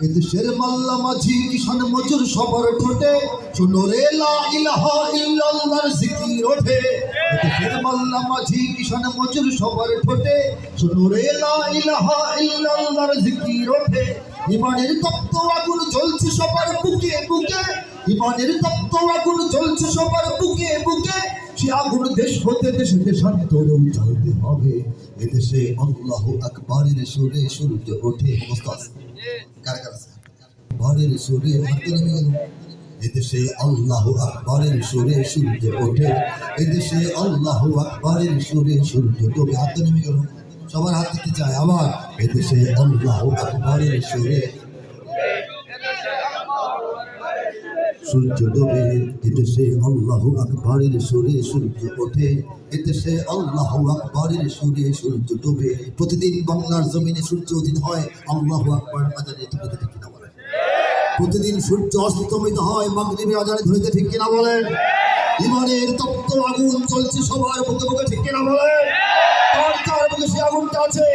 এদেশের মাল্লা মাঝি কিষান মজুর সবার ঠোঁটে শোনো রে লা ইলাহা ইল্লাল্লাহর জিকির ওঠে। এদেশের মাল্লা মাঝি কিষান মজুর সবার ঠোঁটে শোনো রে লা ইলাহা ইল্লাল্লাহর জিকির ওঠে। ইমানের তপ্ত আগুন জ্বলছে সবার বুকে বুকে, ইমানের তপ্ত আগুন জ্বলছে সবার বুকে বুকে। সে আগুন দেশ হতে দেশে দেশান্তরেও জ্বলতে হবে। এদেশে আল্লাহু আকবারের সুরে সূর্য ওঠে। আকবরের সুরে হাতে নেমে গেল। এদেশে আল্লাহু আকবরের সুরে সূর্য ওঠে। এদেশে আল্লাহু আকবরের সুরে সূর্য ডোবে। হাতে নেমে গেল, সবার হাত দিতে চায় আবার। এদেশে আল্লাহু আকবরের সুরে সূর্য ডোবে। এদেশে আল্লাহু আকবরের সুরে সূর্য ওঠে। এদেশে আল্লাহু আকবরের সুরে সূর্য ডোবে। প্রতিদিন বাংলার জমিনে সূর্য উদিত হয় আল্লাহু আকবার আজানে ধরিতে, ঠিক কিনা বলেন? প্রতিদিন সূর্য অস্তমিত হয় মাগরিবের আজানে ধরিতে, ঠিক কিনা বলেন? ইমানের তপ্ত আগুন চলছে সবার বুকে বুকে, ঠিক কিনা বলেন? কার কার বুকে সে আগুনটা আছে?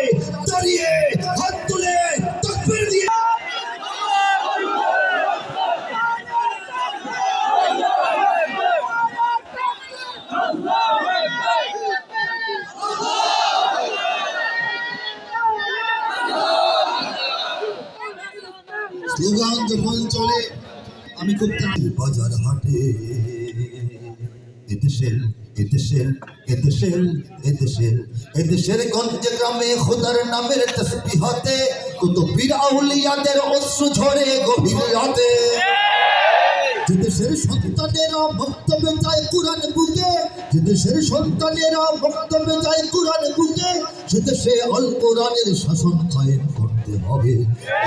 দাঁড়িয়ে হাত তুলে তাকবীর দিয়ে স্লোগান যখন চলে আমি খুব বাজার হাটে। এদেশের এদেশের এদেশের এদেশের এদেশের গঞ্জে গ্রামে খোদার নামের তাসবিহাতে কত পীর আউলিয়াদের অশ্রু ঝরে গভীর রাতে। যেদেশের সন্তানেরা বক্তব্যে যায় কুরআন বুকে, যেদেশের সন্তানেরা বক্তব্যে যায় কুরআন বুকে, সেদেশে আল কোরআনের শাসন কায়েম করতে হবে।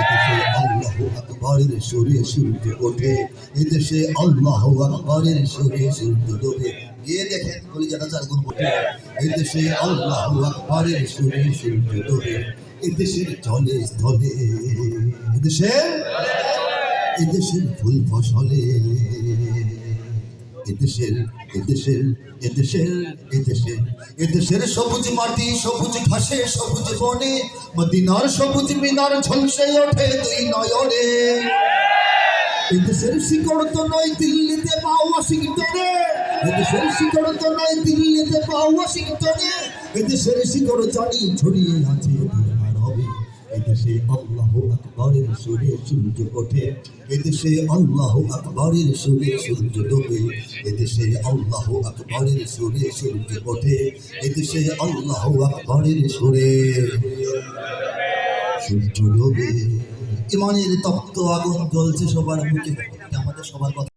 এদেশে আল্লাহু আকবরের সুরে সূর্য ওঠে। এদেশে আল্লাহু আকবরের সুরে সূর্য ডোবে। গিয়ে দেখেন কলিজাটা চার গুণ ওঠে। এদেশে আল্লাহু আকবরের সুরে সূর্য ডোবে। এদেশের জলে স্থলে এদেশের এদেশের ফুল ফসলে, এদেশের এদেশের এদেশের এদেশের এদেশের সবুজ মাটি সবুজ ঘাসে সবুজ বনে, মদিনার সবুজ মিনার ঝলসে ওঠে দুই নয়নে। এদেশের শিকড় তো নয় দিল্লিতে বা ওয়াশিংটনে, এদেশের শিকড় তো নয় দিল্লিতে বা ওয়াশিংটনে, এদেশের শিকড় জানি ছড়িয়ে আছে দুনিয়ার হবে। এদেশে আল্লাহু আকবরের সুরে সূর্য ওঠে। এদেশে আল্লাহু আকবরের সুরে সূর্য ডোবে। এদেশে আল্লাহু আকবরের সুরে সূর্য ওঠে। এদেশে আল্লাহু আকবরের সুরে সূর্য ডোবে। ইমানের তপ্ত আগুন জ্বলছে সবার মুখে। আমাদের সবার কথা